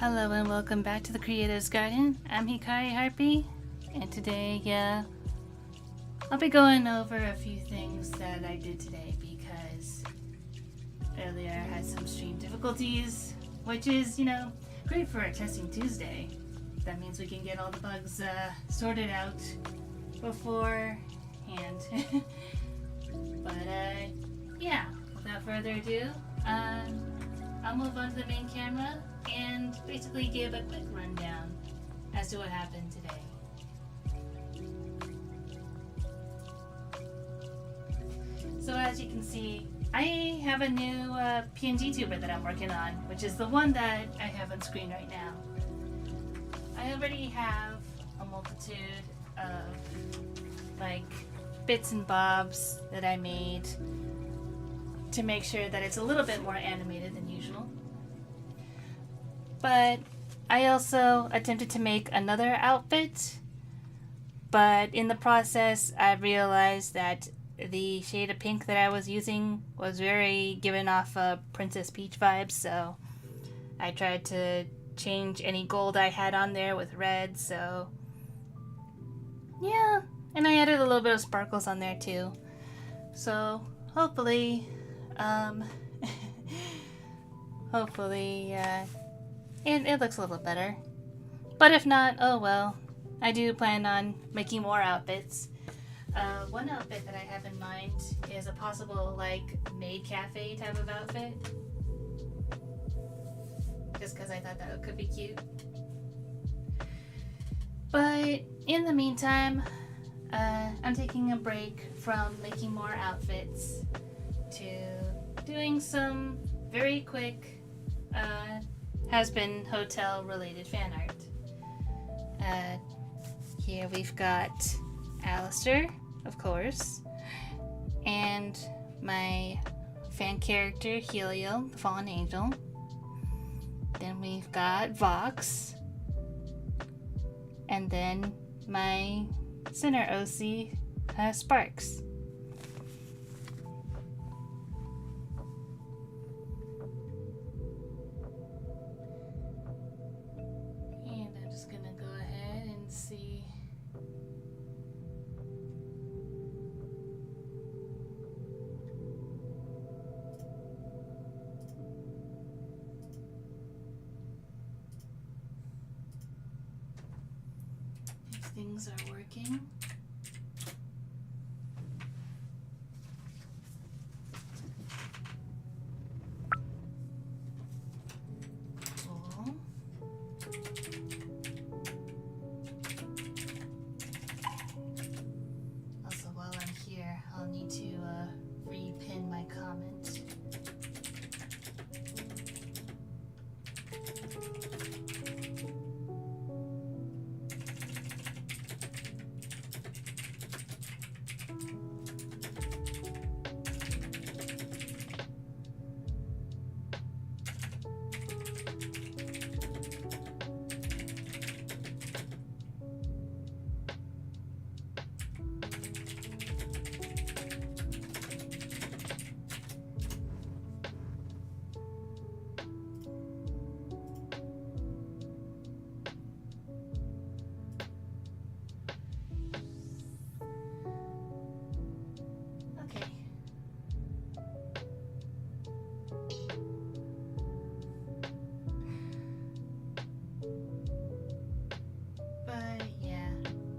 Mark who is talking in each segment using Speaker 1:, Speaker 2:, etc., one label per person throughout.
Speaker 1: Hello and welcome back to the Creator's Garden. I'm Hikari Harpy, and today, I'll be going over a few things that I did today because earlier I had some stream difficulties, which is, great for a Testing Tuesday. That means we can get all the bugs sorted out beforehand. But, without further ado, I'll move on to the main camera and basically give a quick rundown as to what happened today. So as you can see, I have a new PNGtuber that I'm working on, which is the one that I have on screen right now. I already have a multitude of bits and bobs that I made to make sure that it's a little bit more animated than usual. But I also attempted to make another outfit, but in the process I realized that the shade of pink that I was using was very giving off Princess Peach vibes, so I tried to change any gold I had on there with red, so yeah, and I added a little bit of sparkles on there too. So hopefully it looks a little better. But if not, oh well. I do plan on making more outfits. One outfit that I have in mind is a possible maid cafe type of outfit. Just because I thought that could be cute. But in the meantime, I'm taking a break from making more outfits to doing some very quick Hazbin hotel related fan art. Here we've got Alistair, of course, and my fan character Helio, the fallen angel. Then we've got Vox, and then my center OC, Sparks. And I'm just gonna go ahead and see. If things are working. Also, while I'm here, I'll need to re-pin my comment.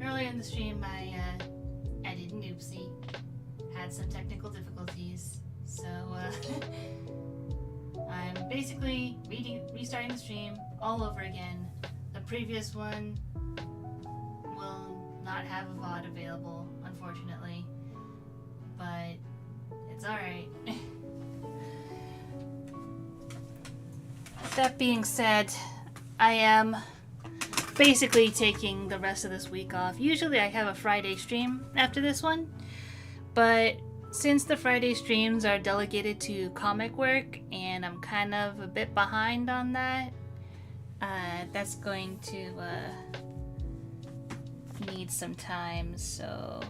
Speaker 1: Earlier in the stream, I did an oopsie, had some technical difficulties, so I'm basically restarting the stream all over again. The previous one will not have a VOD available, unfortunately, but it's alright. That being said, I am basically taking the rest of this week off. Usually I have a Friday stream after this one, but since the Friday streams are delegated to comic work and I'm kind of a bit behind on that, that's going to need some time, so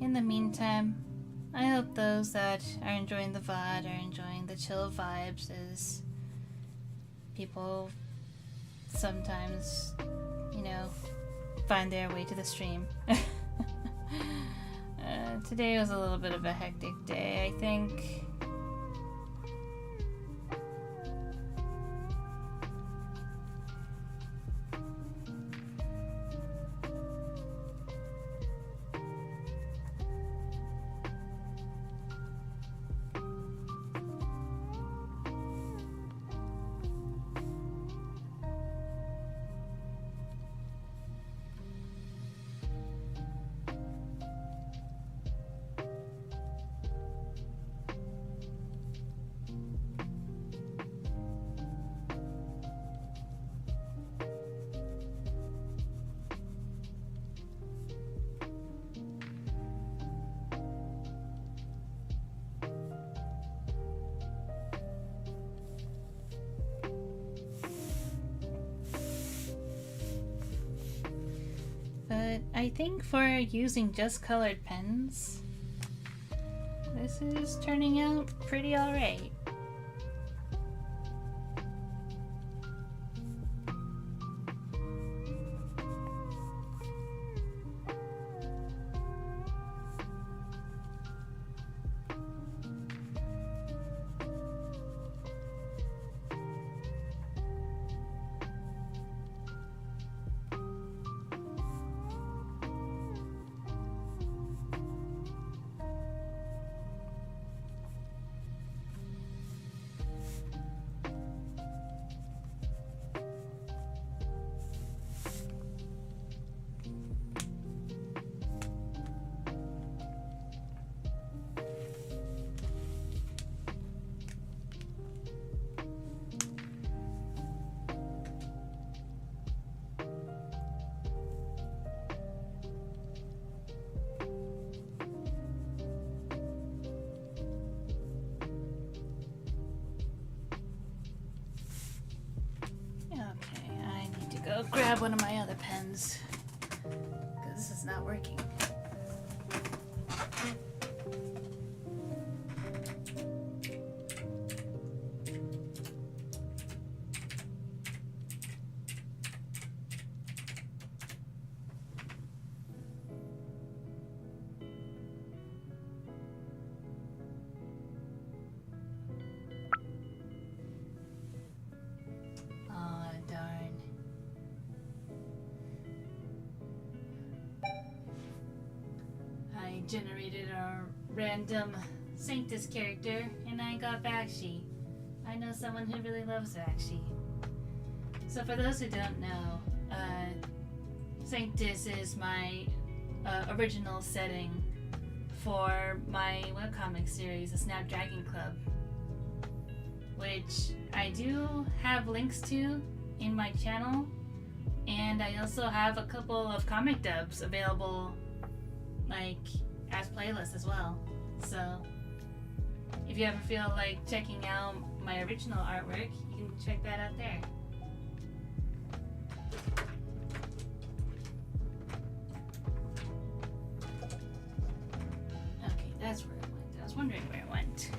Speaker 1: in the meantime, I hope those that are enjoying the VOD are enjoying the chill vibes as people sometimes, you know, find their way to the stream. Today was a little bit of a hectic day, I think. But I think for using just colored pens, this is turning out pretty alright. Go grab one of my other pens, because this is not working. Generated a random Sanctus character, and I got Bakshi. I know someone who really loves Bakshi. So for those who don't know, Sanctus is my original setting for my webcomic series, the Snapdragon Club, which I do have links to in my channel, and I also have a couple of comic dubs available, like as playlists as well. So if you ever feel like checking out my original artwork, you can check that out there. Okay, that's where it went. I was wondering where it went.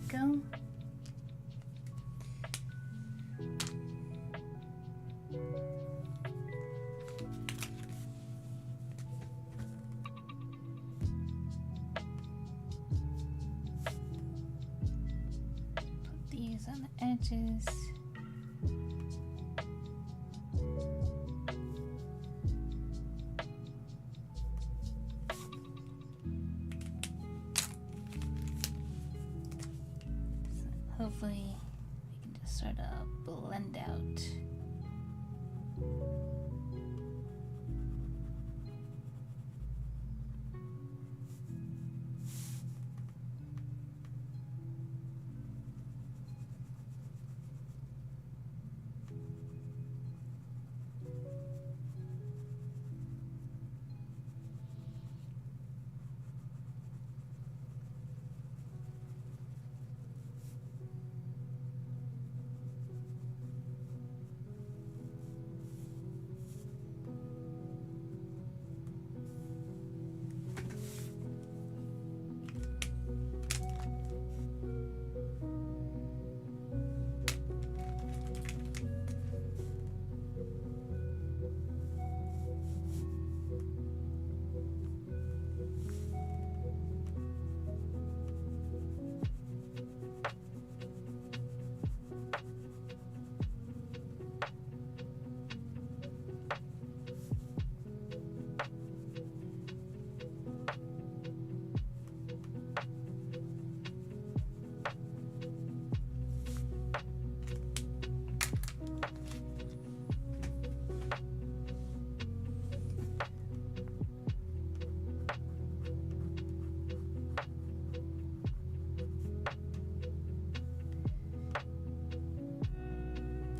Speaker 1: go. Put these on the edges. Hopefully, we can just sort of blend out.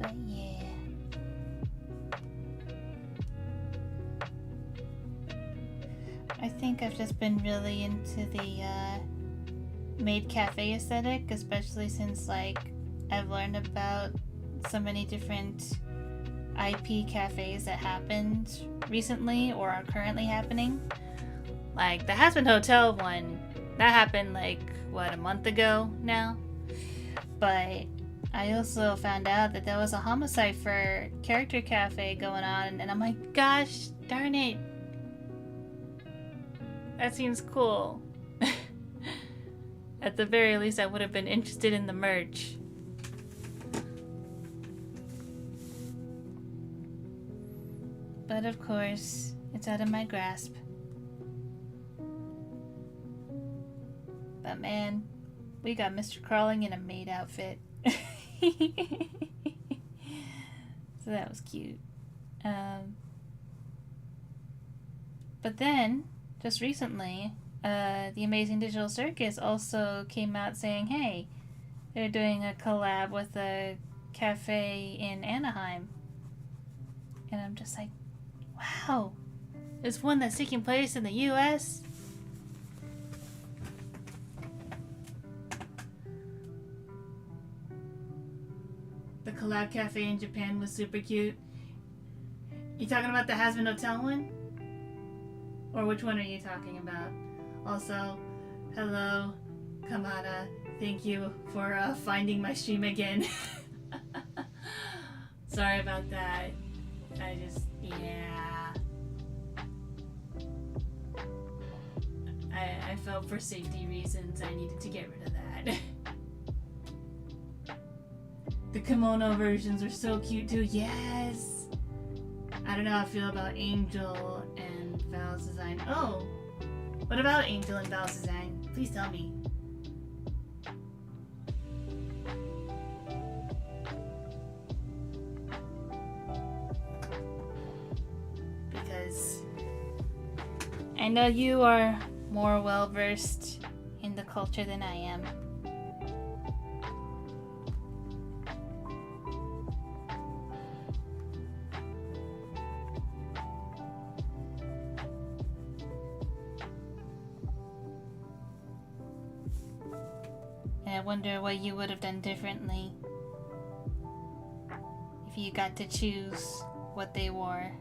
Speaker 1: But yeah. I think I've just been really into the maid cafe aesthetic, especially since like I've learned about so many different IP cafes that happened recently or are currently happening. Like the Hazbin Hotel one, that happened like what, a month ago now? But I also found out that there was a homicide for character cafe going on, and I'm like, gosh darn it, that seems cool. At the very least, I would have been interested in the merch. But of course, it's out of my grasp. But man, we got Mr. Crawling in a maid outfit. So that was cute. But then, just recently, the Amazing Digital Circus also came out saying, hey, they're doing a collab with a cafe in Anaheim. And I'm just like, wow, there's one that's taking place in the US? The collab cafe in Japan was super cute. You talking about the Hazbin Hotel one? Or which one are you talking about? Also, hello, Kamada. Thank you for finding my stream again. Sorry about that. Yeah. I felt for safety reasons I needed to get rid of that. The kimono versions are so cute too. Yes! I don't know how I feel about Angel and Val's design. Oh! What about Angel and Val's design? Please tell me. Because I know you are more well versed in the culture than I am. And I wonder what you would have done differently if you got to choose what they wore.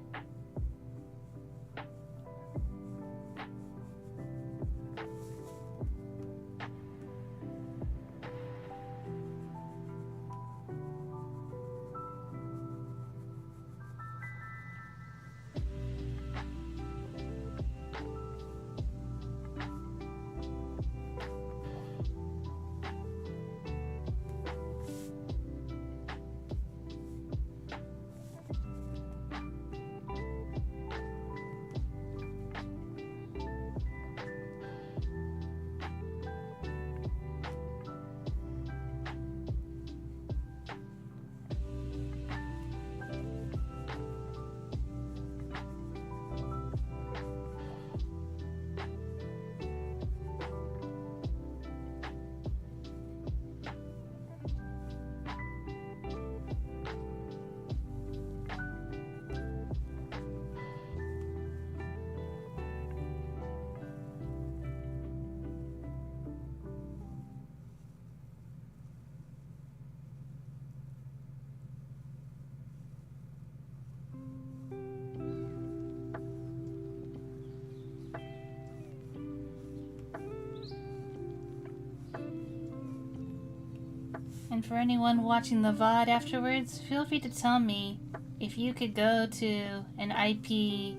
Speaker 1: And for anyone watching the VOD afterwards, feel free to tell me if you could go to an IP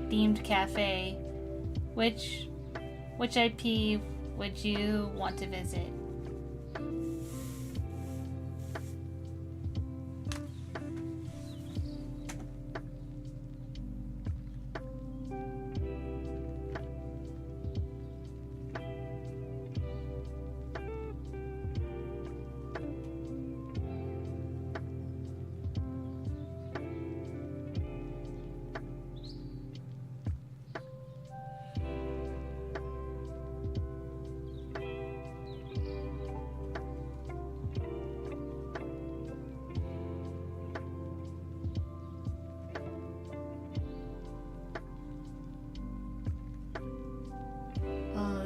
Speaker 1: themed cafe, which IP would you want to visit?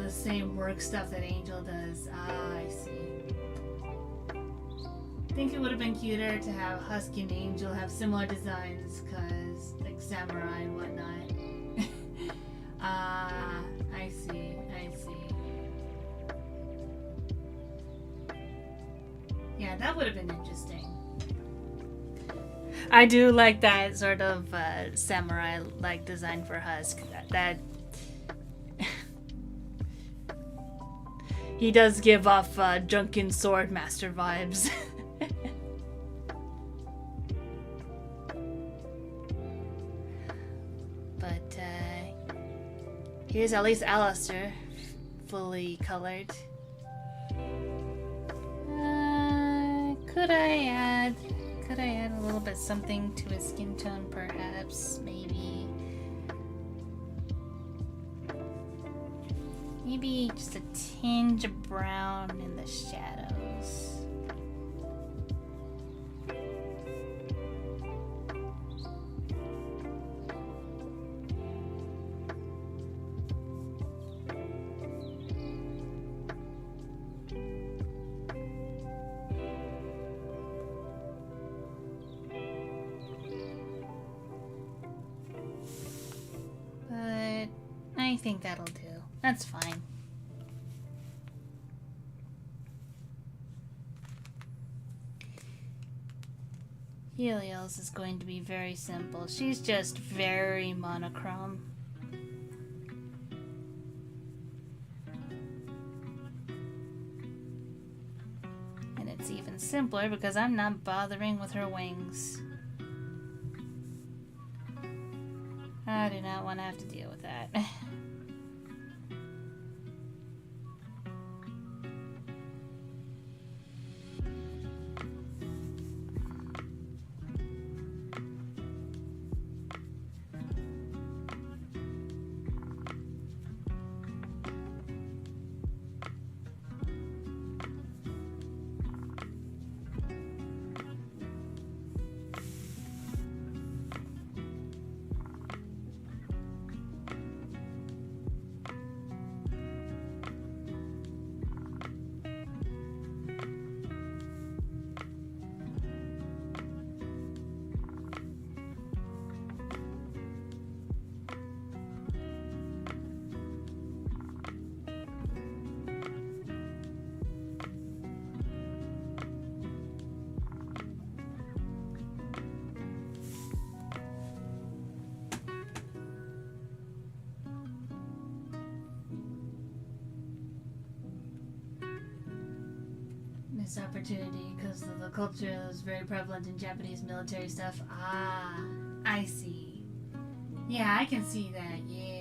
Speaker 1: Same work stuff that Angel does. Ah, I see. I think it would have been cuter to have Husky and Angel have similar designs, cause like samurai and whatnot. Ah, I see. Yeah, that would have been interesting. I do like that sort of samurai-like design for Husk. That he does give off drunken sword master vibes. But here's at least Alistair, fully colored. Could I add a little bit something to his skin tone, perhaps? Maybe just a tinge of brown in the shadows. But I think that'll do. That's fine. Helios is going to be very simple. She's just very monochrome. And it's even simpler because I'm not bothering with her wings. I do not want to have to deal with that. Missed opportunity because the culture is very prevalent in Japanese military stuff. Ah, I see. Yeah, I can see that. Yeah.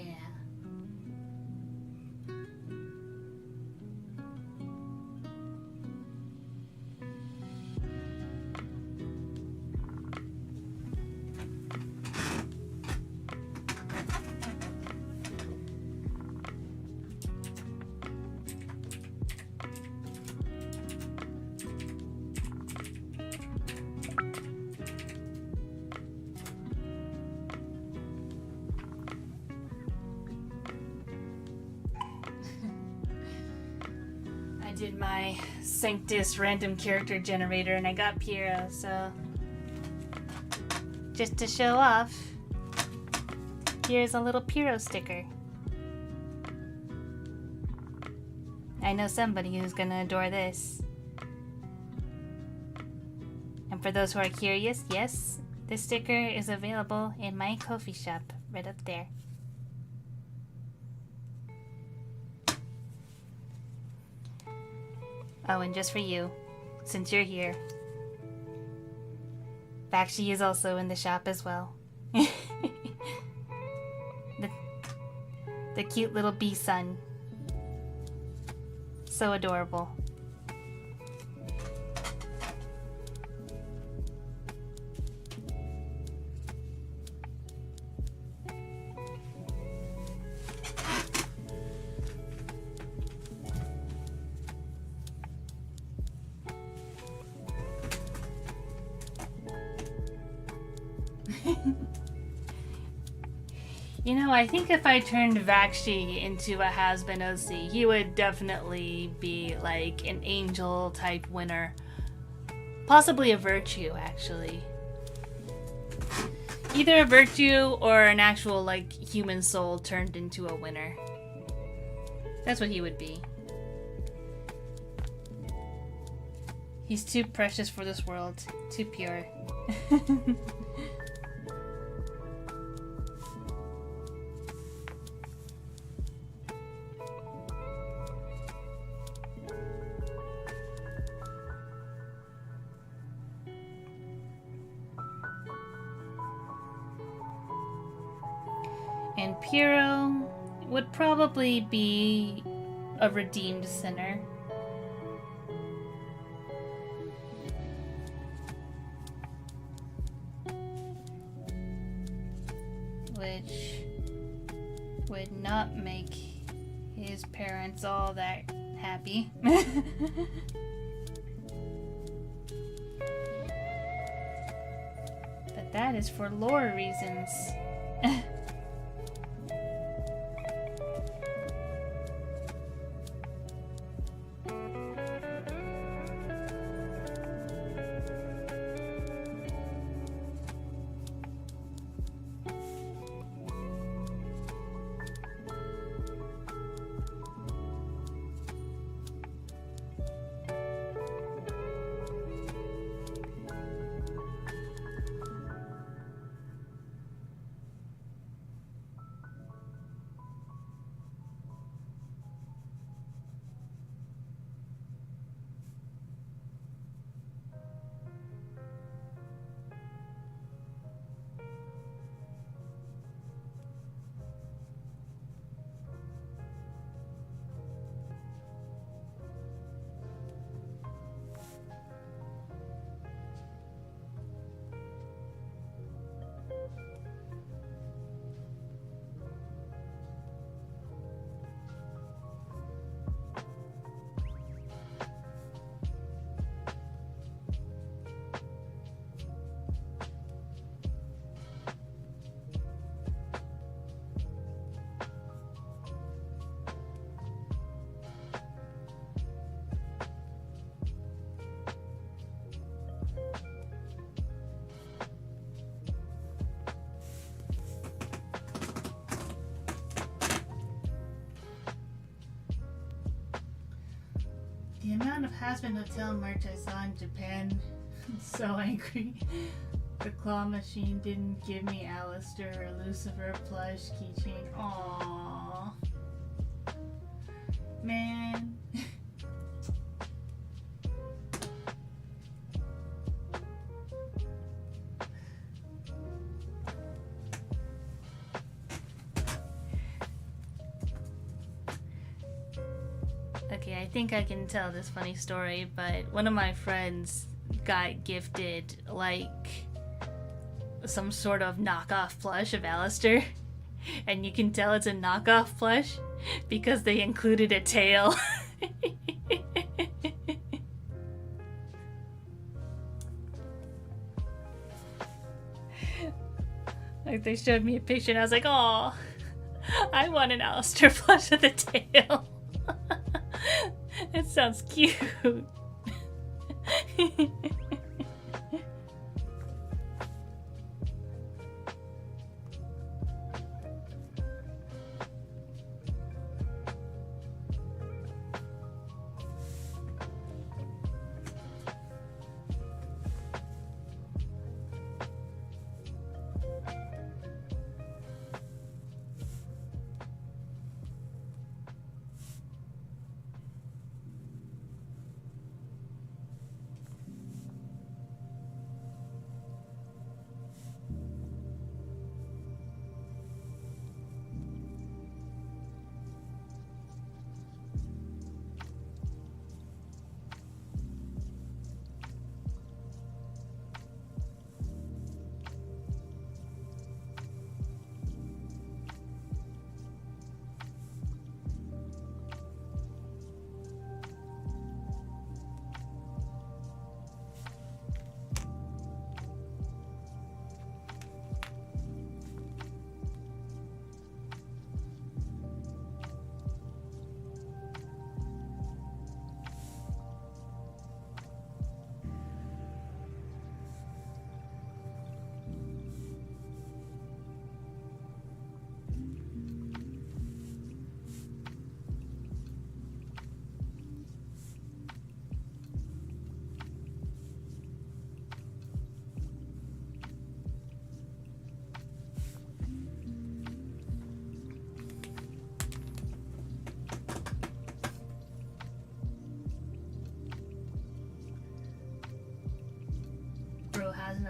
Speaker 1: Did my Sanctus random character generator and I got Piero, so just to show off, here's a little Piero sticker. I know somebody who's gonna adore this. For those who are curious, yes, this sticker is available in my coffee shop right up there. Oh, and just for you, since you're here, Bakshi is also in the shop as well. the cute little bee sun. So adorable. You know, I think if I turned Vakshi into a Hazbin OC, he would definitely be like an angel type winner. Possibly a virtue, actually. Either a virtue or an actual like human soul turned into a winner. That's what he would be. He's too precious for this world. Too pure. And Piero would probably be a redeemed sinner. Which would not make his parents all that happy. But that is for lore reasons. The amount of Hazbin Hotel merch I saw in Japan, I'm so angry. The claw machine didn't give me Alistair or Lucifer plush keychain. Aww. Man. Okay, I think I can tell this funny story, but one of my friends got gifted, like, some sort of knockoff plush of Alistair. And you can tell it's a knockoff plush because they included a tail. Like, they showed me a picture and I was like, oh, I want an Alistair plush with a tail. It sounds cute.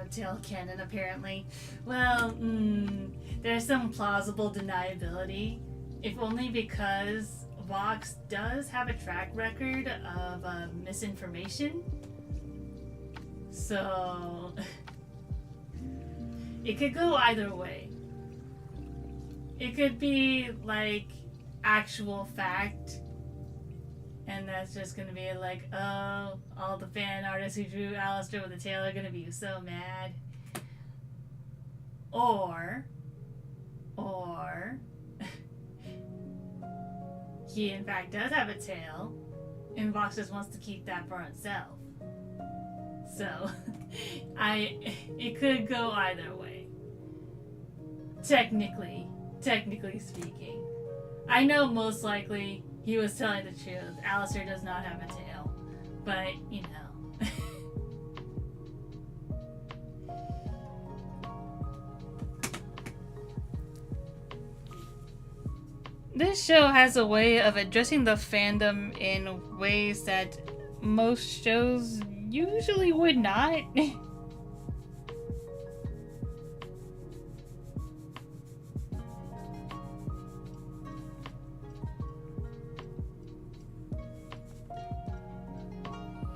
Speaker 1: no tail canon, apparently. Well, there's some plausible deniability, if only because Vox does have a track record of misinformation. So, it could go either way. It could be, like, actual fact, and that's just gonna be like, oh, all the fan artists who drew Alistair with a tail are gonna be so mad. Or he in fact does have a tail, and Vox just wants to keep that for himself. So, it could go either way. Technically speaking. I know most likely he was telling the truth. Alistair does not have a tail. But, you know. This show has a way of addressing the fandom in ways that most shows usually would not.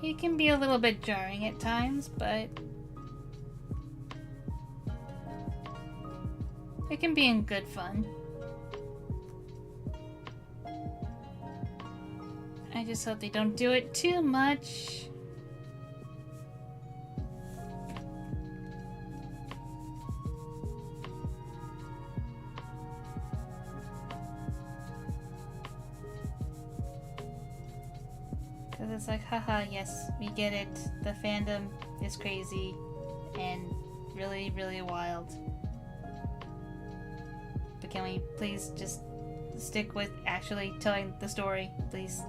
Speaker 1: It can be a little bit jarring at times, but it can be in good fun. I just hope they don't do it too much. Because it's like, haha, yes, we get it. The fandom is crazy and really, really wild. But can we please just stick with actually telling the story, please?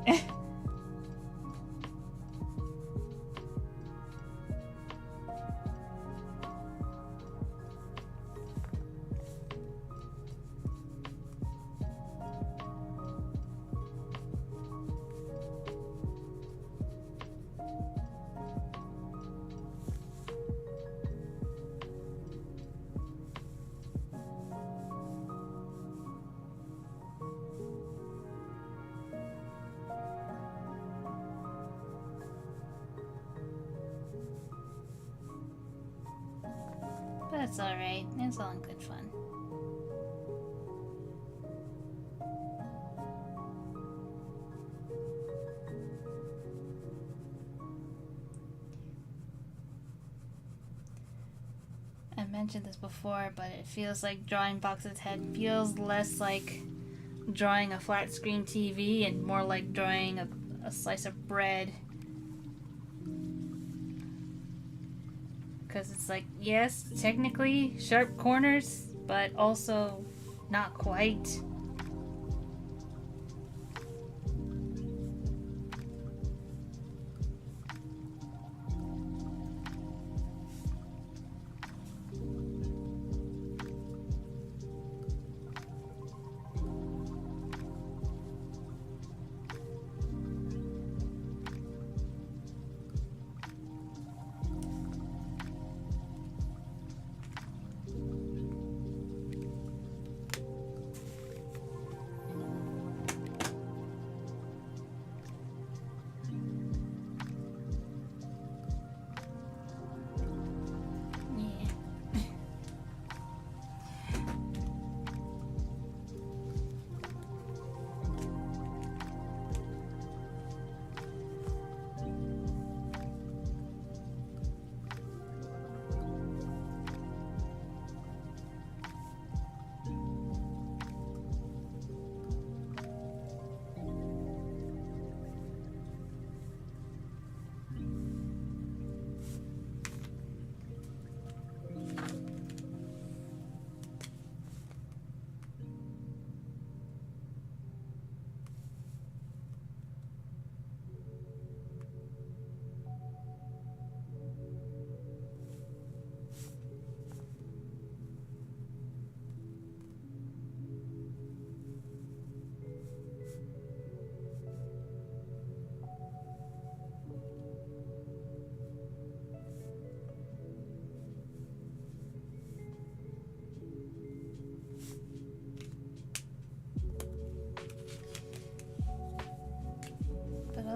Speaker 1: But it's alright. It's all in good fun. I mentioned this before, but it feels like drawing Box's head feels less like drawing a flat screen TV and more like drawing a slice of bread. Because it's like, yes, technically sharp corners, but also not quite.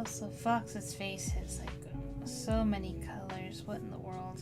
Speaker 1: Also, Fox's face has like so many colors. What in the world?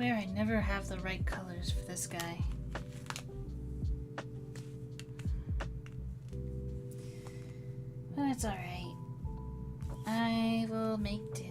Speaker 1: swear I never have the right colors for this guy. But it's alright. I will make do.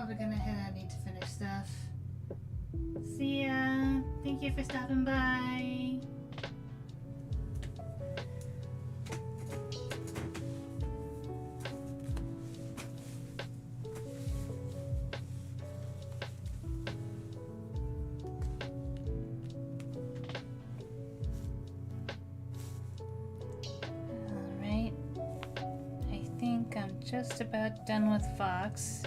Speaker 1: probably gonna head out. I need to finish stuff. See ya. Thank you for stopping by. Alright. I think I'm just about done with Fox.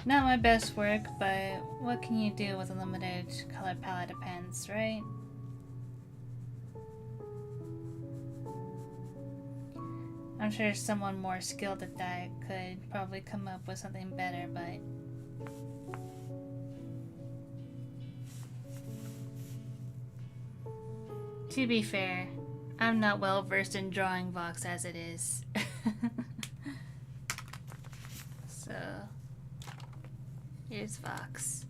Speaker 1: Not my best work, but what can you do with a limited color palette of pens, right? I'm sure someone more skilled at that could probably come up with something better, but... To be fair, I'm not well versed in drawing Vox as it is. So... here's Vox.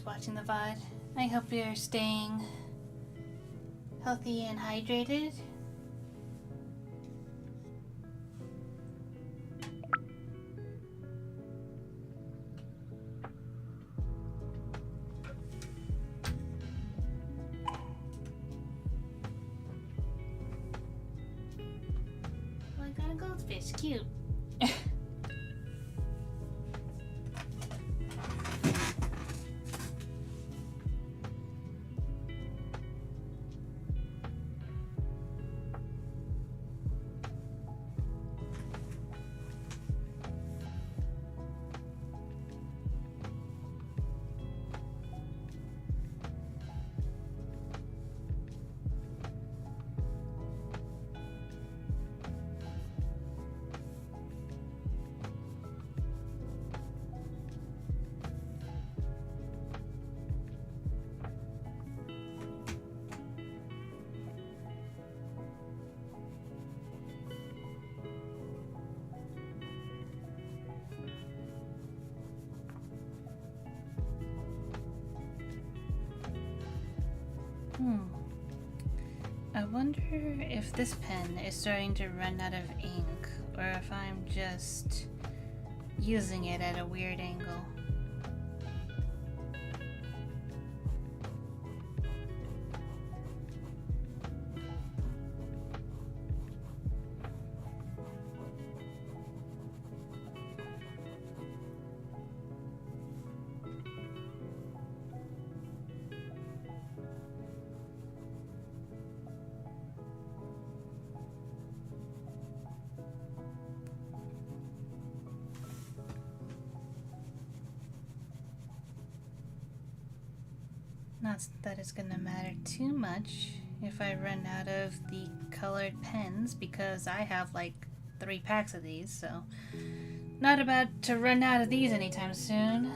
Speaker 1: Watching the VOD. I hope you're staying healthy and hydrated. Oh, I got a goldfish. Cute. I wonder if this pen is starting to run out of ink, or if I'm just using it at a weird angle. Not that it's gonna matter too much if I run out of the colored pens, because I have like 3 packs of these, so not about to run out of these anytime soon.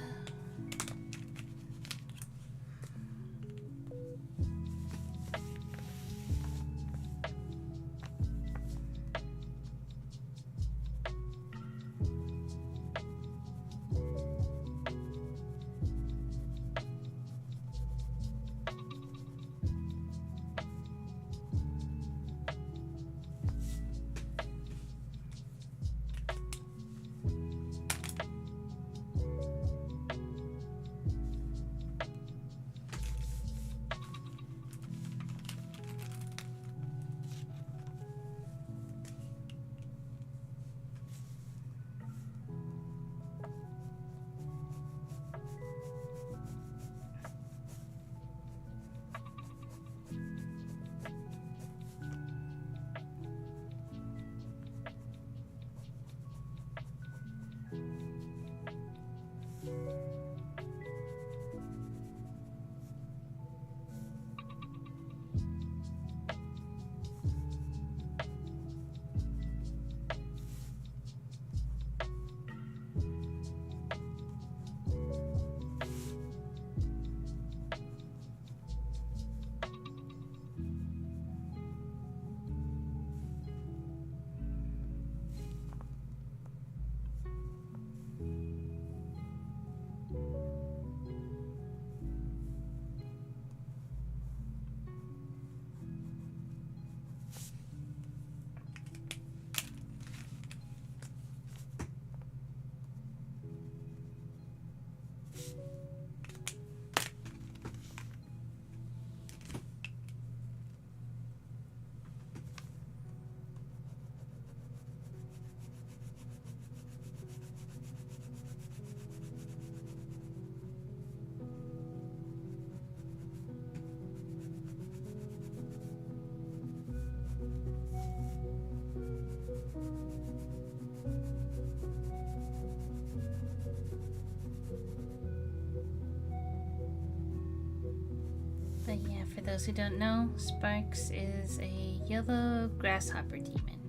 Speaker 1: But yeah, for those who don't know, Sparks is a yellow grasshopper demon.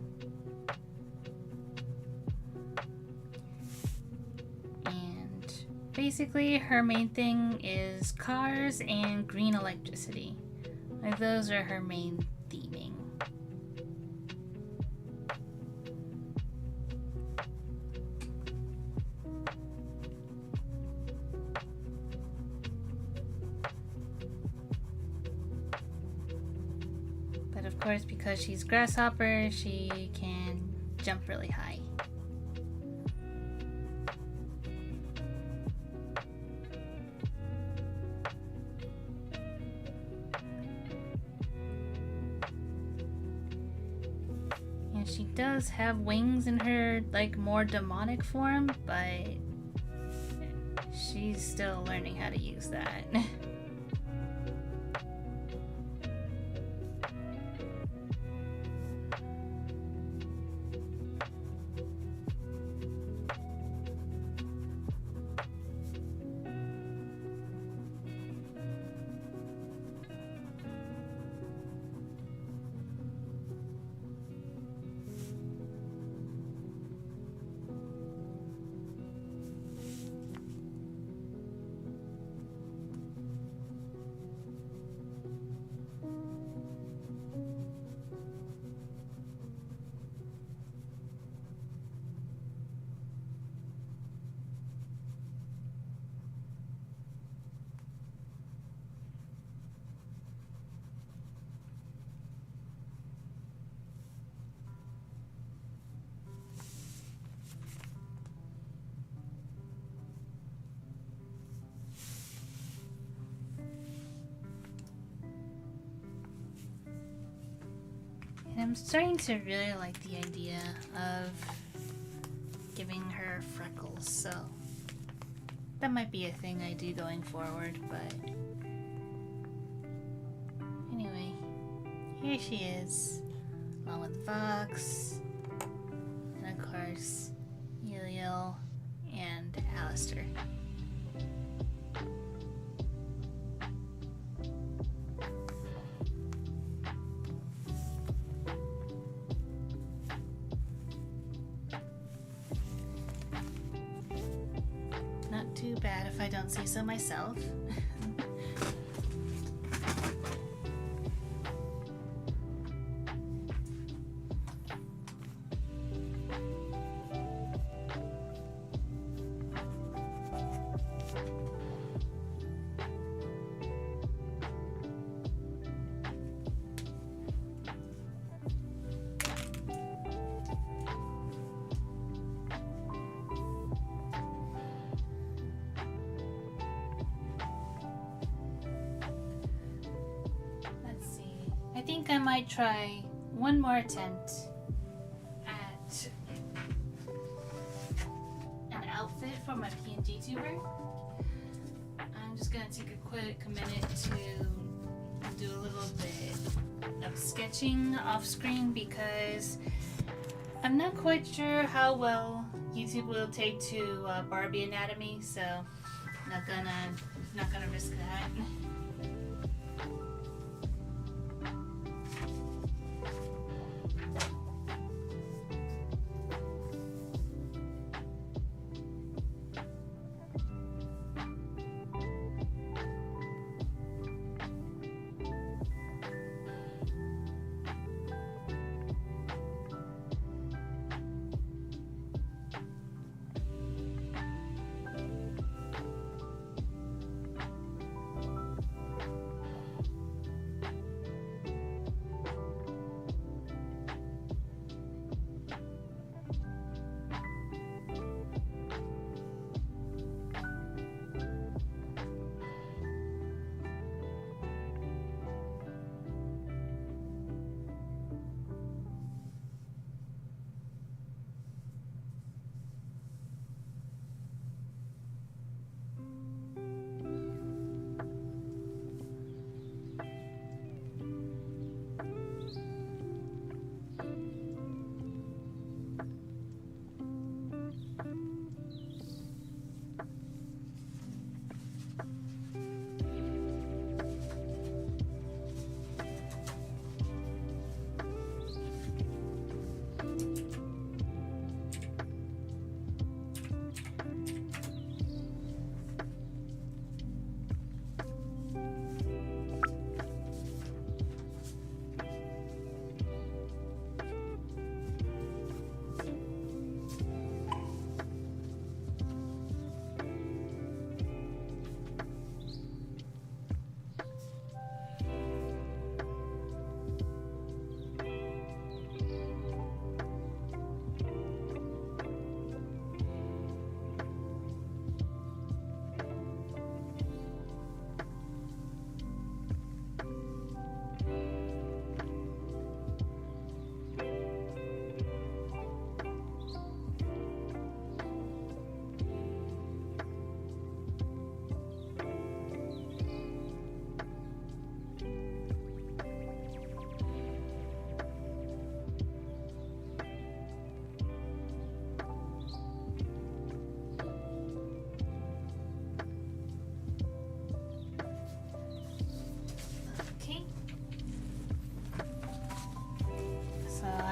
Speaker 1: And basically her main thing is cars and green electricity. Like, those are her main theming. Of course, because she's grasshopper, she can jump really high. And she does have wings in her like more demonic form, but she's still learning how to use that. I'm starting to really like the idea of giving her freckles, so that might be a thing I do going forward, but anyway, here she is, along with Fox, and of course, Yulio and Alistair. Not too bad if I don't say so myself. I think I might try one more attempt at an outfit for my PNGtuber. I'm just gonna take a quick minute to do a little bit of sketching off screen because I'm not quite sure how well YouTube will take to Barbie anatomy, so not gonna risk that.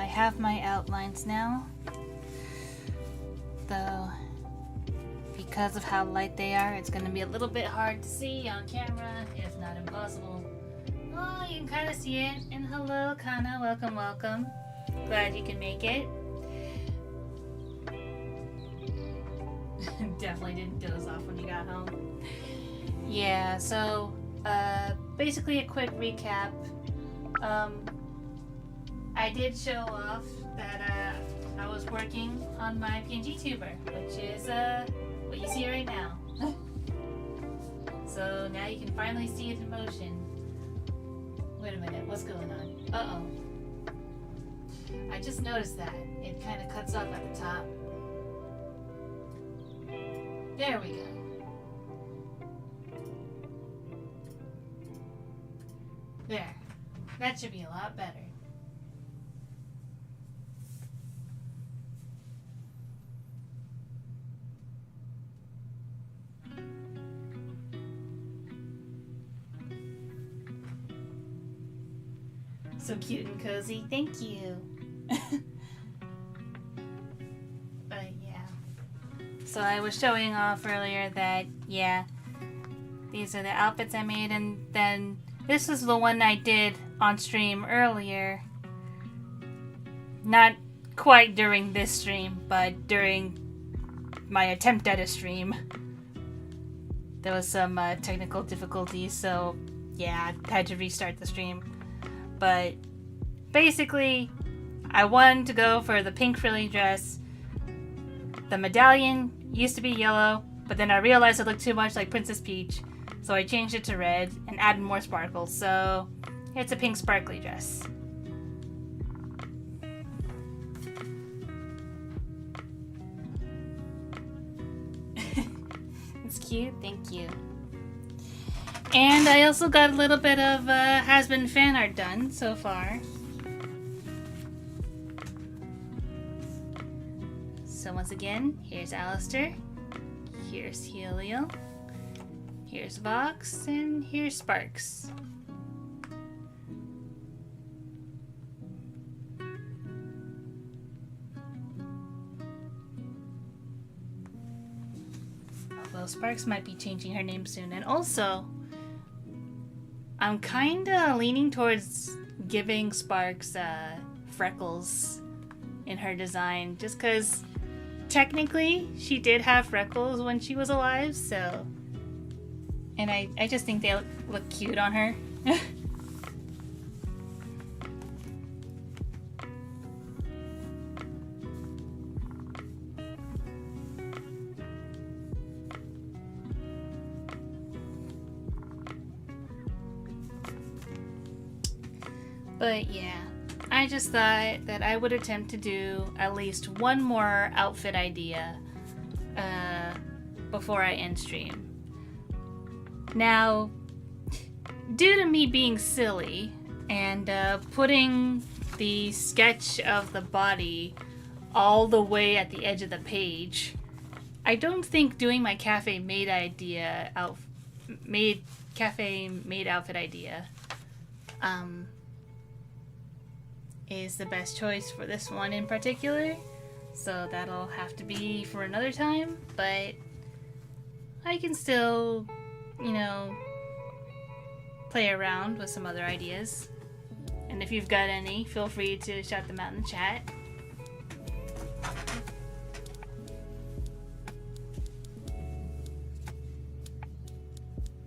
Speaker 1: Have my outlines now, though because of how light they are, it's going to be a little bit hard to see on camera, if not impossible. Oh, you can kind of see it. And hello, Kana, welcome. Glad you can make it. Definitely didn't doze off when you got home. Yeah, so basically a quick recap. I did show off that I was working on my PNGtuber, which is what you see right now. So now you can finally see it in motion. Wait a minute, what's going on? Uh-oh. I just noticed that. It kind of cuts off at the top. There we go. There. That should be a lot better. So cute and cozy. Thank you. But yeah. So I was showing off earlier that, yeah, these are the outfits I made, and then this is the one I did on stream earlier. Not quite during this stream, but during my attempt at a stream. There was some technical difficulties, so yeah, I had to restart the stream. But basically, I wanted to go for the pink frilly dress. The medallion used to be yellow, but then I realized it looked too much like Princess Peach, so I changed it to red and added more sparkles, so it's a pink sparkly dress. It's cute, thank you. And I also got a little bit of Hazbin fan art done so far. So once again, here's Alistair, here's Helio, here's Vox, and here's Sparks. Although Sparks might be changing her name soon. And also, I'm kinda leaning towards giving Sparks freckles in her design, just because technically she did have freckles when she was alive, so. And I just think they look cute on her. But yeah, I just thought that I would attempt to do at least one more outfit idea before I end stream. Now, due to me being silly and putting the sketch of the body all the way at the edge of the page, I don't think doing my cafe maid outfit idea is the best choice for this one in particular. So that'll have to be for another time, but I can still, you know, play around with some other ideas. And if you've got any, feel free to shout them out in the chat.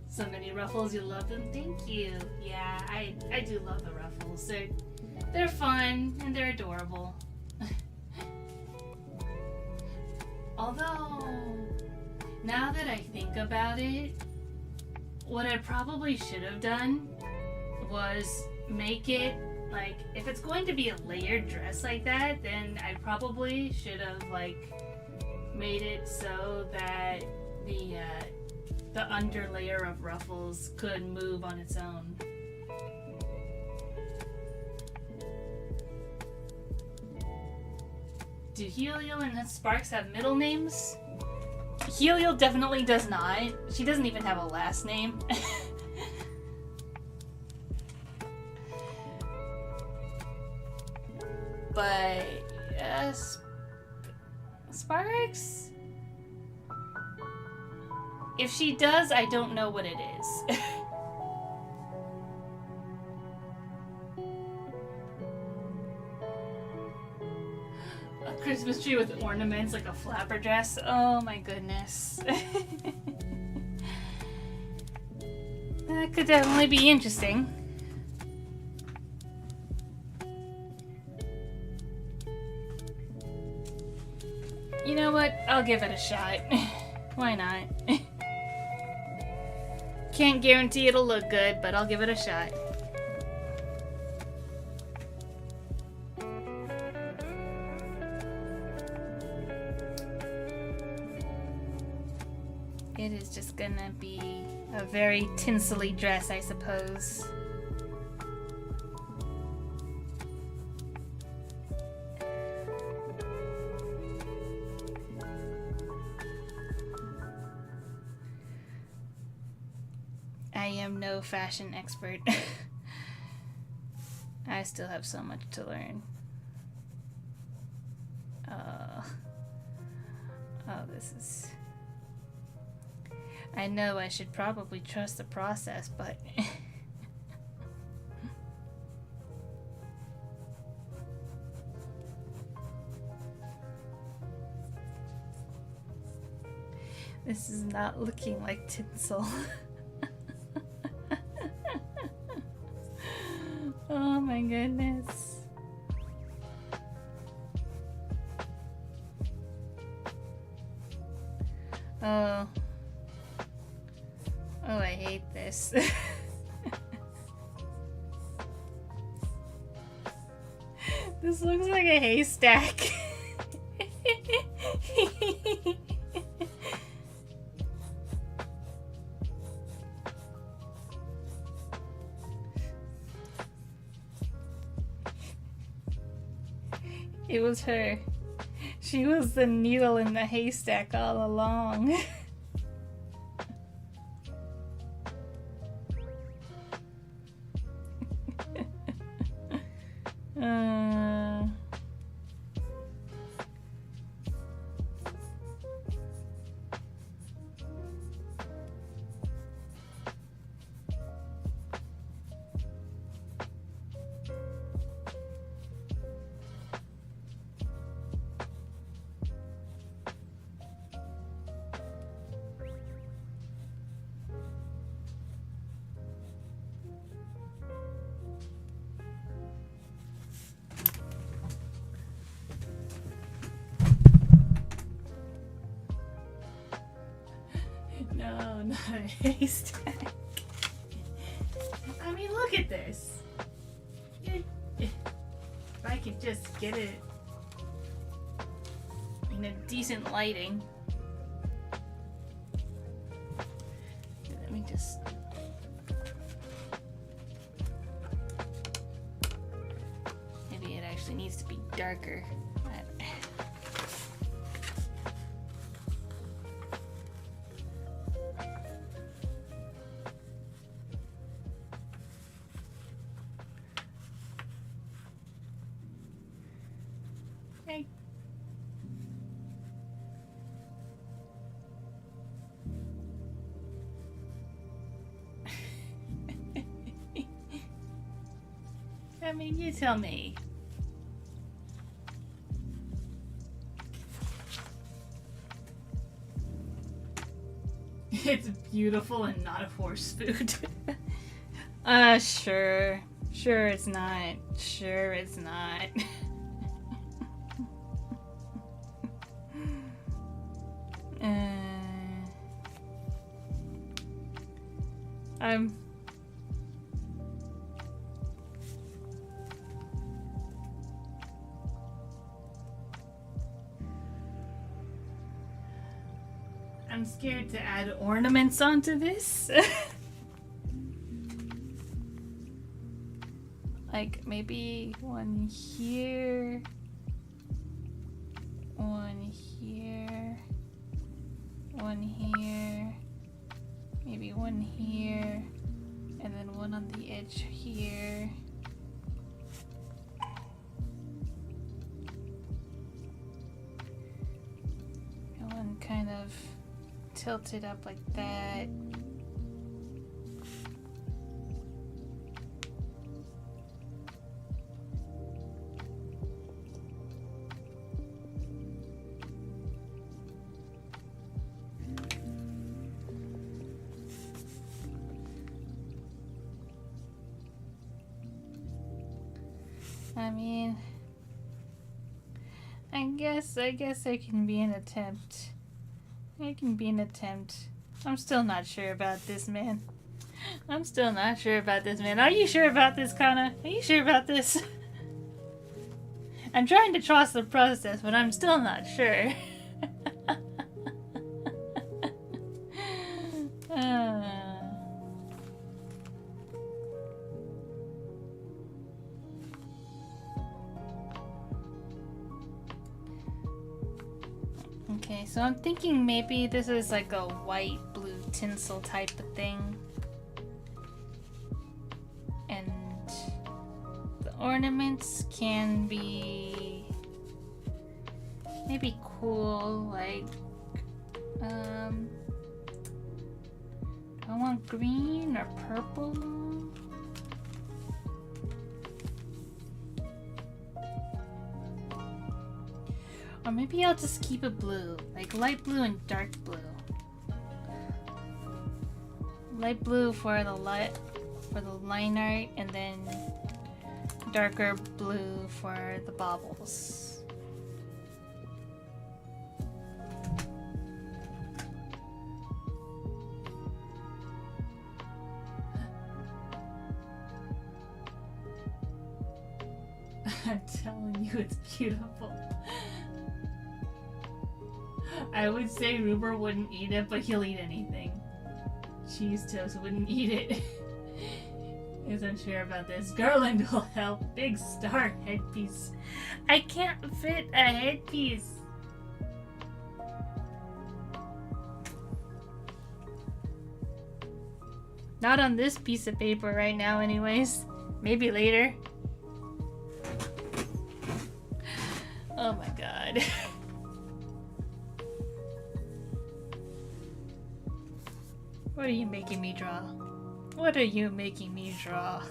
Speaker 1: So many ruffles, you love them? Thank you. Yeah, I do love the ruffles. They're fun and they're adorable. Although, now that I think about it, what I probably should have done was make it, like, if it's going to be a layered dress like that, then I probably should have, like, made it so that the underlayer of ruffles could move on its own. Do Helio and Sparks have middle names? Helio definitely does not. She doesn't even have a last name. But, yes. Sparks? If she does, I don't know what it is. A Christmas tree with ornaments like a flapper dress. Oh my goodness. That could definitely be interesting. You know what? I'll give it a shot. Why not? Can't guarantee it'll look good, but I'll give it a shot. is just gonna be a very tinsely dress, I suppose. I am no fashion expert. I still have so much to learn. Oh, this is... I know I should probably trust the process, but... This is not looking like tinsel. Oh my goodness. Oh. Oh, I hate this. This looks like a haystack. It was her. She was the needle in the haystack all along. No, not a haystack. I mean, look at this. If I could just get it in a decent lighting. Let me just... Maybe it actually needs to be darker. I mean, you tell me. It's beautiful and not a horse food. Sure. Sure it's not. Sure it's not. I'm scared to add ornaments onto this. Like maybe one here, one here, one here, maybe one here, and then one on the edge here. And one kind of tilted up like that. I mean, I guess there can be an attempt. It can be an attempt. I'm still not sure about this, man. I'm still not sure about this, man. Are you sure about this, Kana? Are you sure about this? I'm trying to trust the process, but I'm still not sure. Okay, so I'm thinking maybe this is like a white blue tinsel type of thing. And the ornaments can be maybe cool, like do I want green or purple? Or maybe I'll just keep it blue, like light blue and dark blue. Light blue for the line art, and then darker blue for the baubles. I'm telling you, it's beautiful. I would say Ruber wouldn't eat it, but he'll eat anything. Cheese toast wouldn't eat it. Is unsure about this. Garland will help. Big star headpiece. I can't fit a headpiece. Not on this piece of paper right now, anyways. Maybe later. Oh my god. What are you making me draw? What are you making me draw?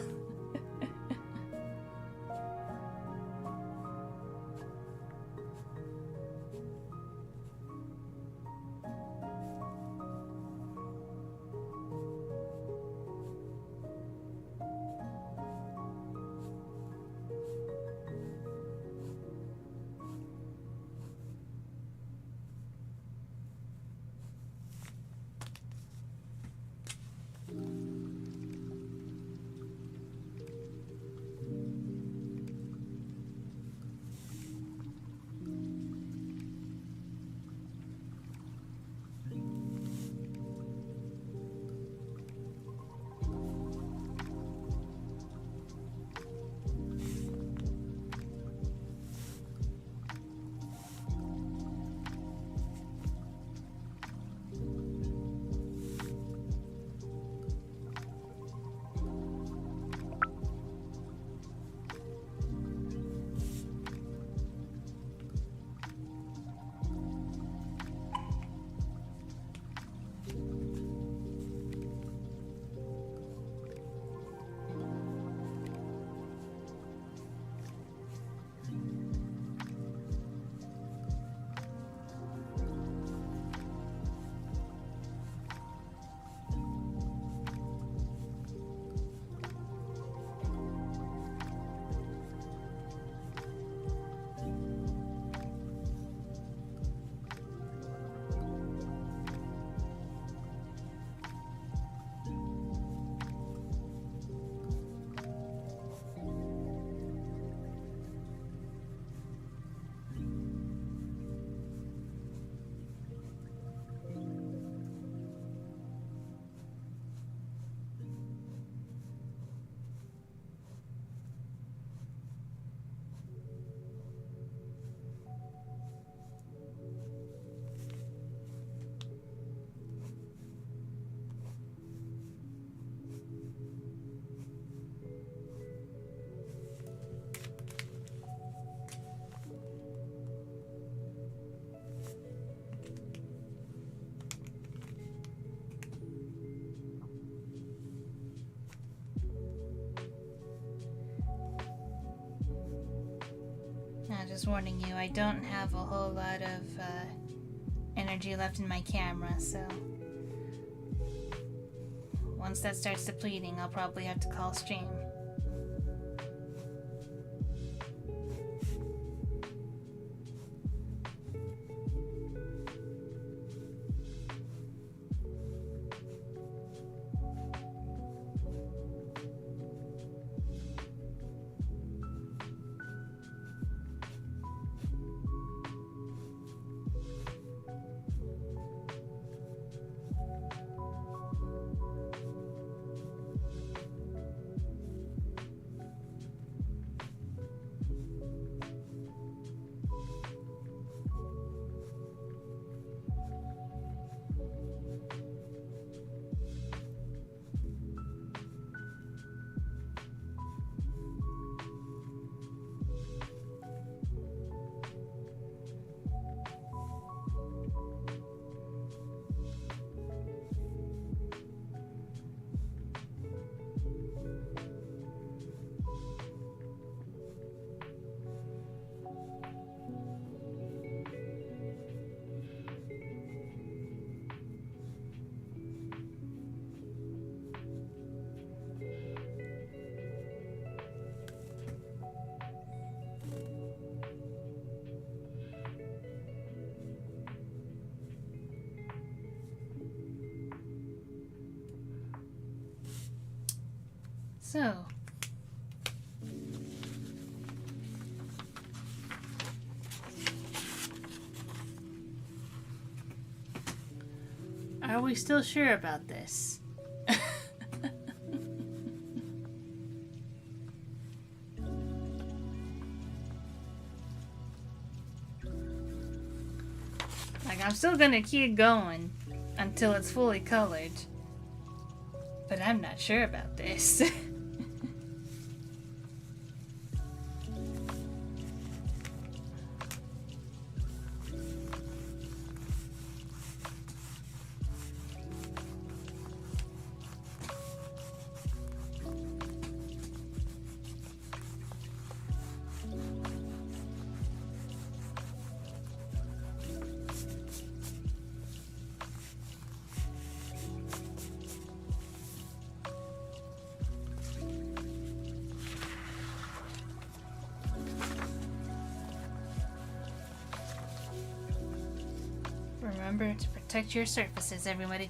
Speaker 1: Just warning you, I don't have a whole lot of energy left in my camera, so once that starts depleting, I'll probably have to call stream. So, are we still sure about this? Like, I'm still gonna keep going until it's fully colored. But I'm not sure about this. Remember to protect your surfaces, everybody.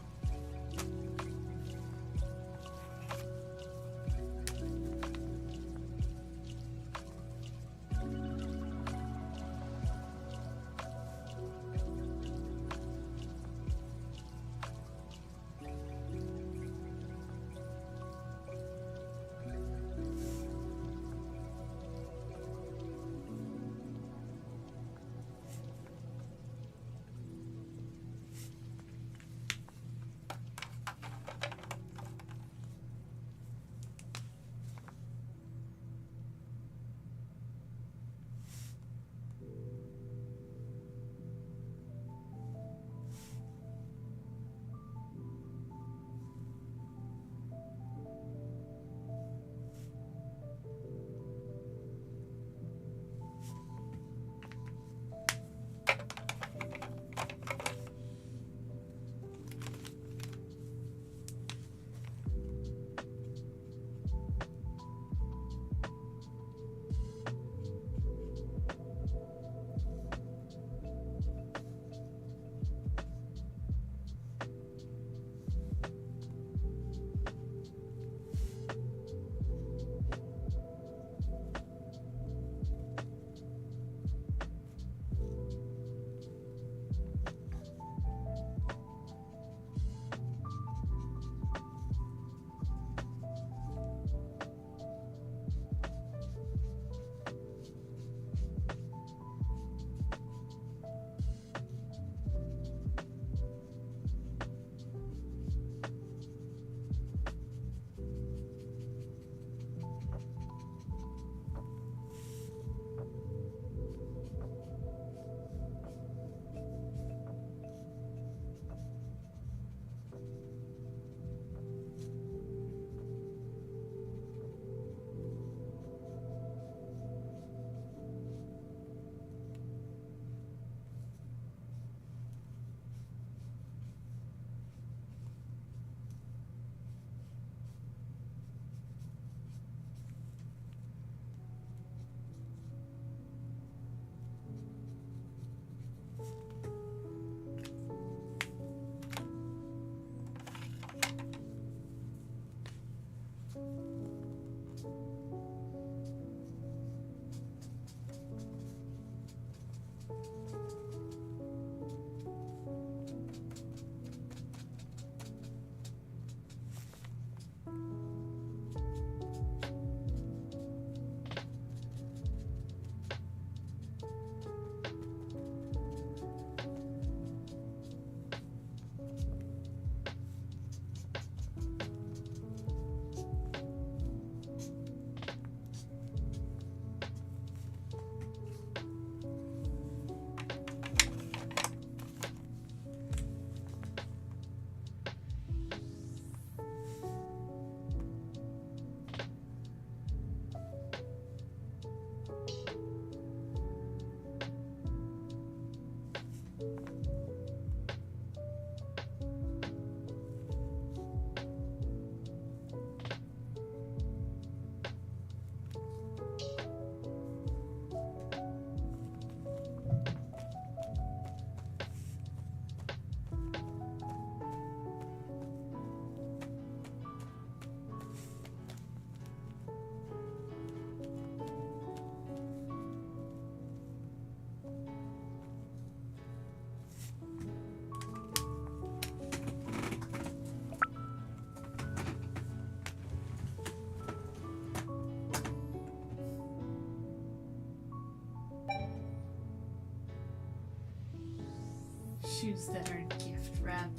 Speaker 1: shoes that are gift wrap.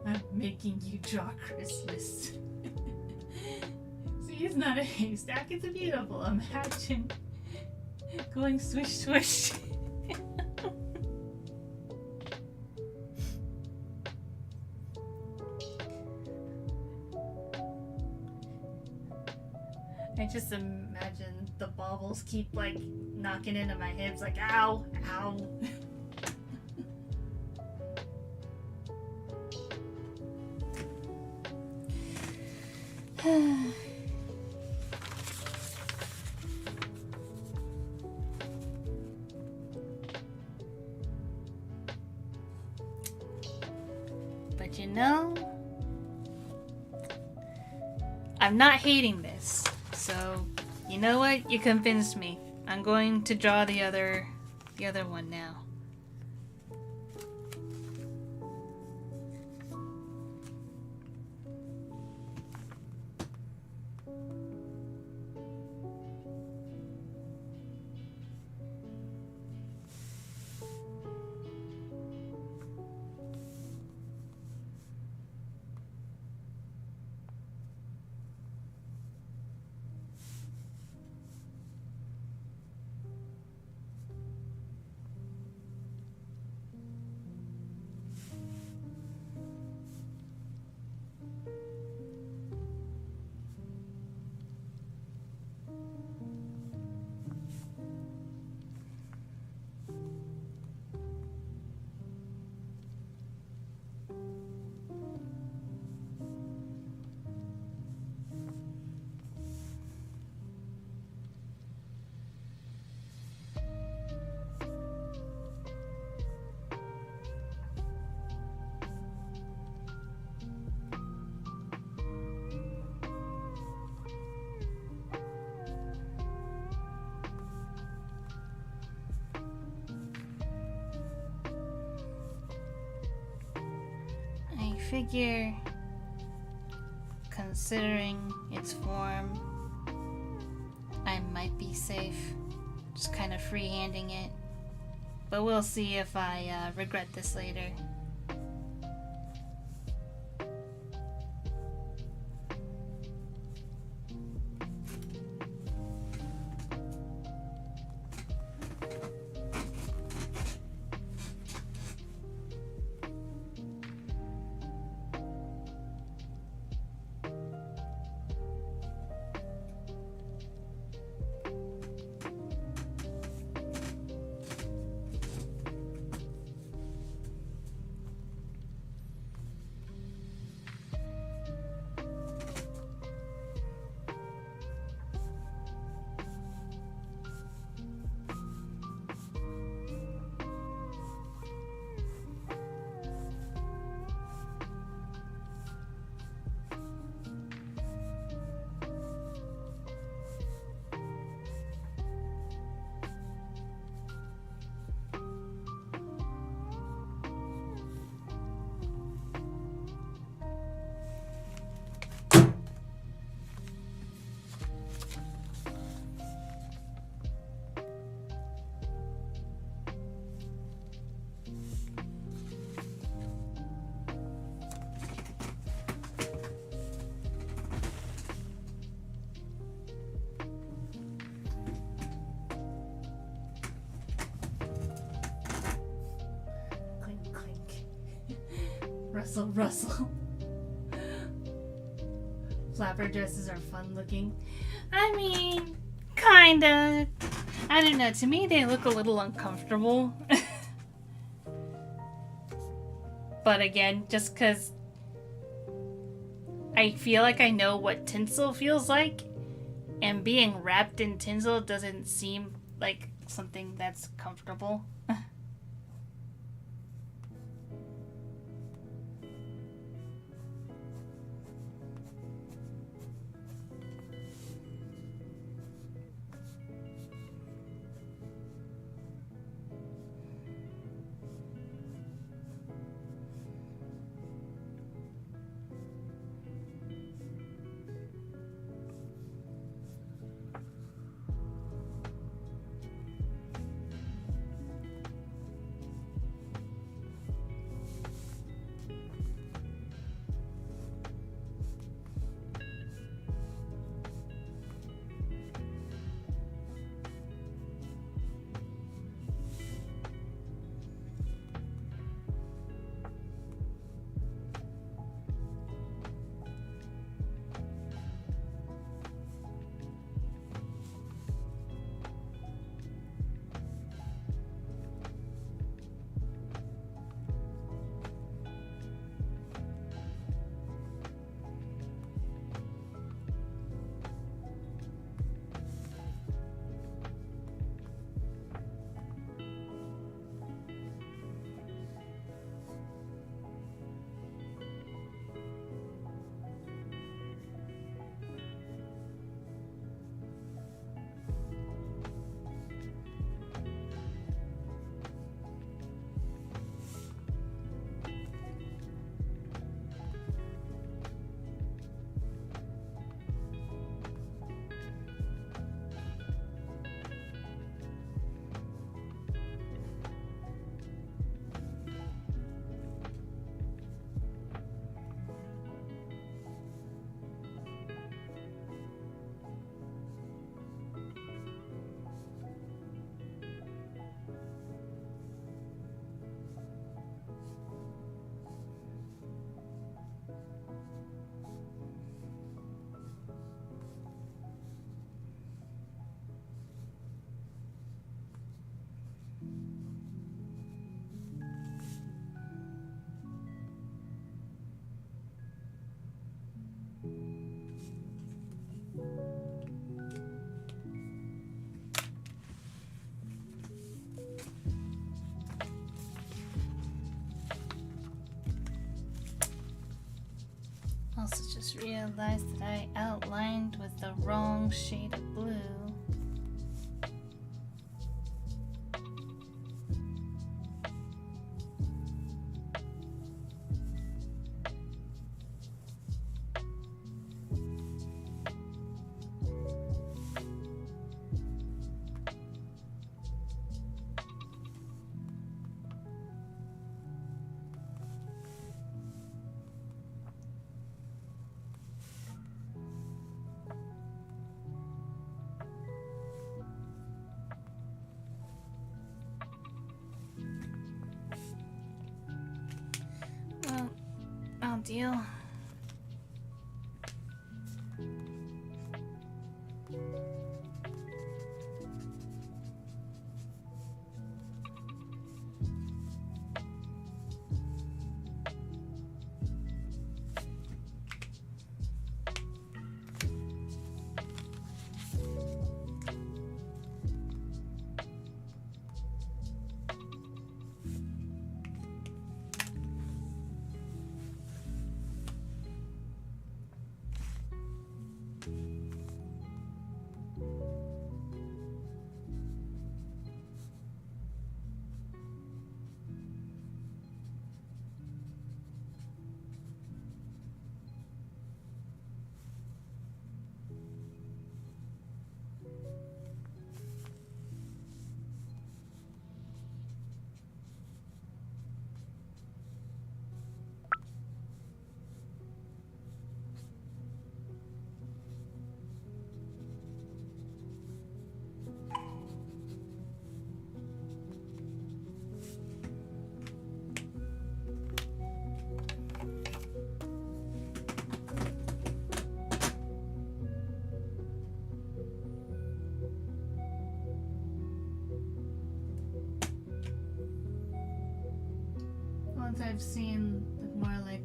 Speaker 1: I'm making you draw Christmas. See, it's not a haystack, it's a beautiful. Imagine going swish swish. I just imagine the baubles keep like knocking into my hips like ow, ow. But you know, I'm not hating this. So, you know what? You convinced me. I'm going to draw the other one now. I figure, considering its form, I might be safe, just kind of free-handing it. But we'll see if I regret this later. Rustle, rustle. Flapper dresses are fun looking. I mean, kinda. I don't know, to me they look a little uncomfortable. But again, just because I feel like I know what tinsel feels like, and being wrapped in tinsel doesn't seem like something that's comfortable. Also just realized that I outlined with the wrong shade of blue. Well, I'll deal. Once I've seen more like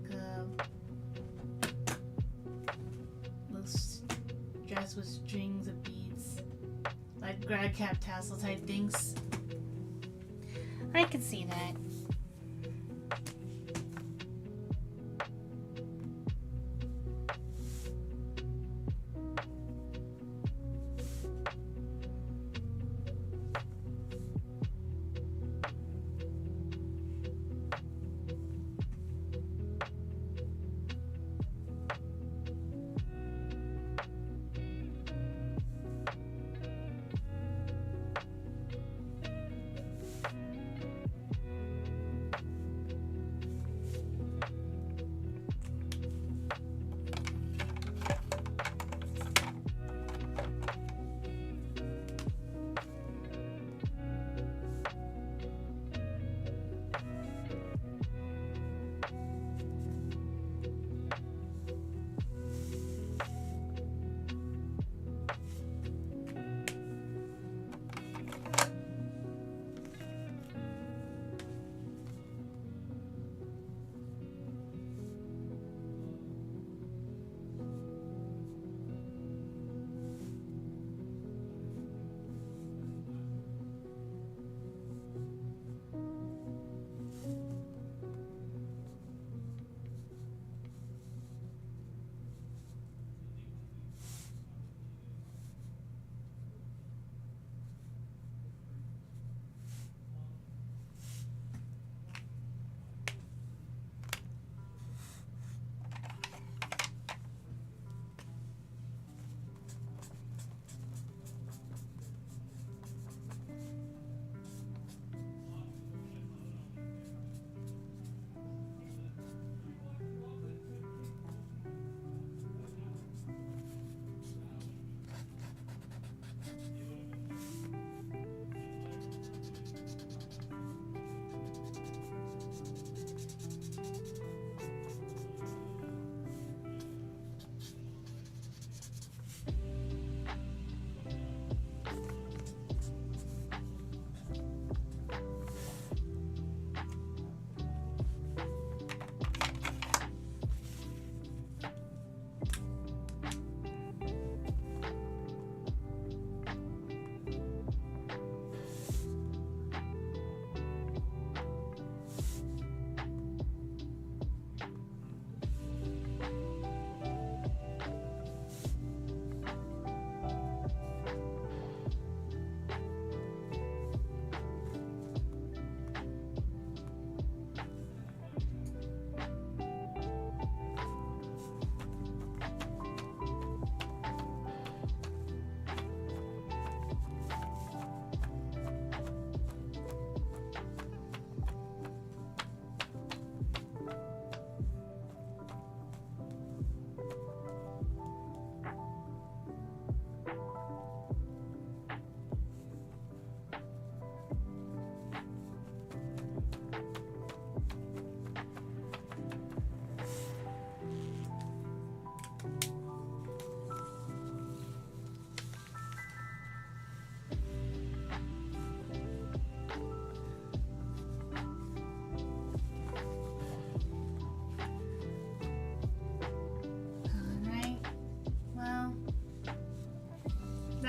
Speaker 1: those dress with strings of beads, like grad cap tassel type things. I can see that.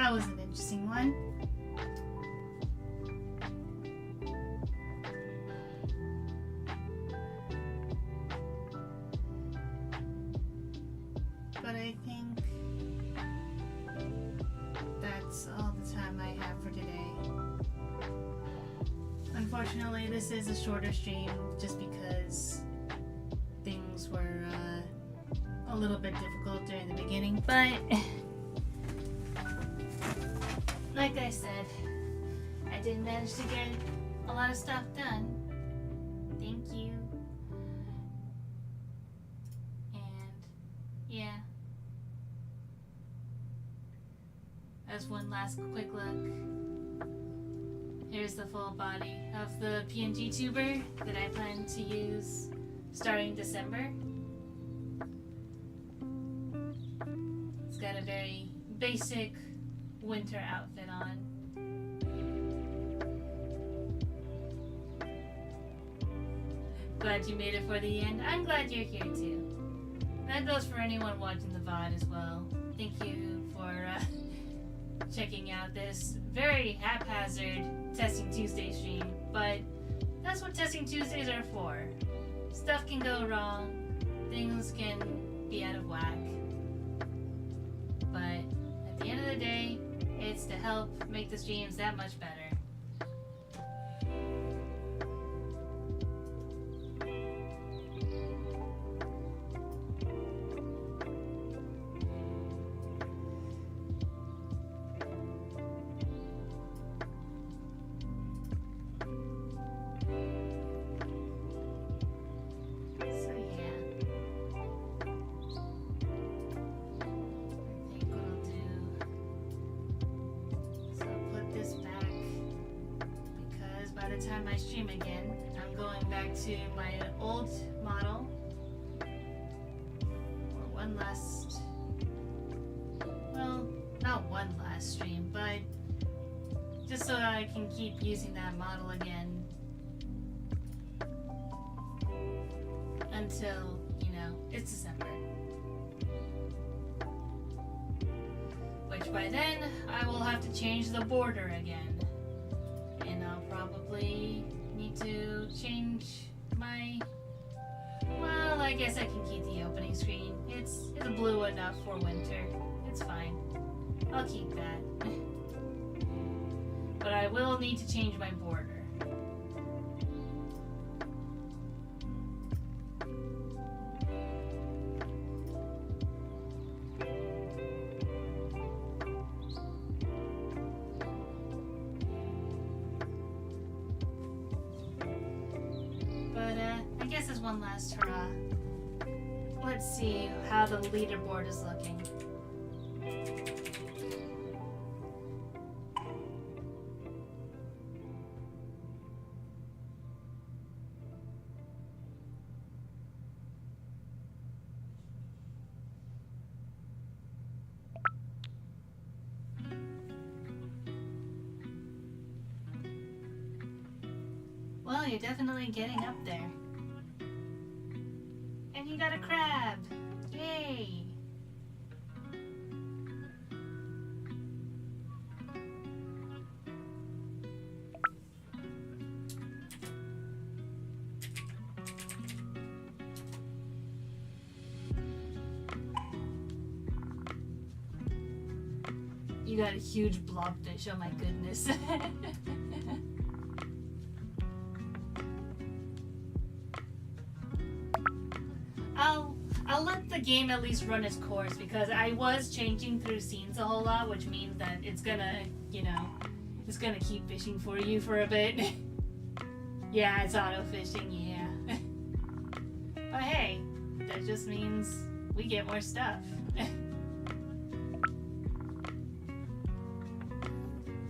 Speaker 1: that was an interesting one. But I think that's all the time I have for today. Unfortunately, this is a shorter stream just because things were a little bit difficult during the beginning, but like I said, I did manage to get a lot of stuff done. Thank you. And yeah, as one last quick look, here's the full body of the PNGtuber that I plan to use starting December. It's got a very basic winter outfit on. Glad you made it for the end. I'm glad you're here too. That goes for anyone watching the VOD as well. Thank you for checking out this very haphazard Testing Tuesday stream, but that's what Testing Tuesdays are for. Stuff can go wrong, things can be out of whack, but at the end of the day, it's to help make the streams that much better. Time I stream again, I'm going back to my old model for one last, well, not one last stream, but just so I can keep using that model again until, you know, it's December. Which by then, I will have to change the border again. Probably need to change my, well, I guess I can keep the opening screen. It's blue enough for winter. It's fine. I'll keep that. But I will need to change my border. One last hurrah. Let's see how the leaderboard is looking. Well, you're definitely getting up there. You got a crab! Yay! You got a huge blobfish, oh my goodness. I'll let the game at least run its course because I was changing through scenes a whole lot, which means that it's gonna, you know, it's gonna keep fishing for you for a bit. Yeah, it's auto fishing, yeah. But hey, that just means we get more stuff.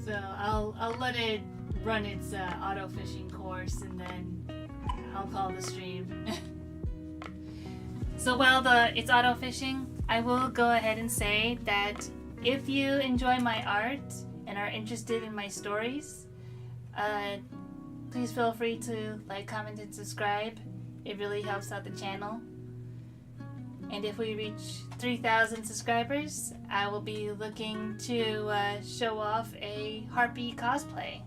Speaker 1: So I'll let it run its auto fishing course and then I'll call the stream. So while it's auto fishing, I will go ahead and say that if you enjoy my art and are interested in my stories, please feel free to like, comment, and subscribe. It really helps out the channel. And And if we reach 3,000 subscribers, I will be looking to show off a Harpy cosplay.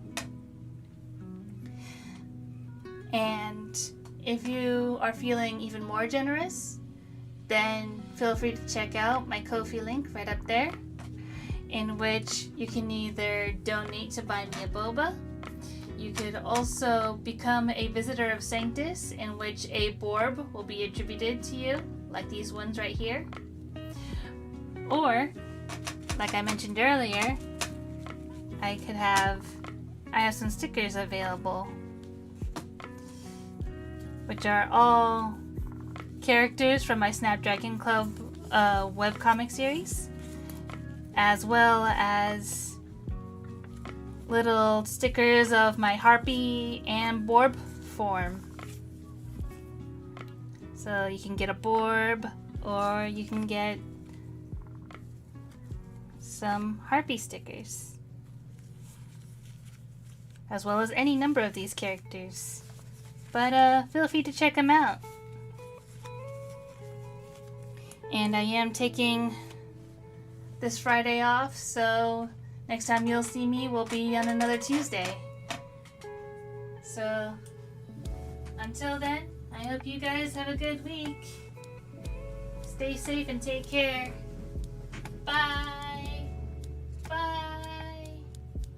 Speaker 1: And if you are feeling even more generous, then feel free to check out my Ko-fi link right up there, in which you can either donate to buy me a boba. You could also become a visitor of Sanctus, in which a borb will be attributed to you, like these ones right here. Or, like I mentioned earlier, I have some stickers available, which are all characters from my Snapdragon Club webcomic series, as well as little stickers of my Harpy and Borb form. So you can get a Borb, or you can get some Harpy stickers, as well as any number of these characters. But feel free to check them out. And I am taking this Friday off, so next time you'll see me will be on another Tuesday. So until then, I hope you guys have a good week. Stay safe and take care. Bye!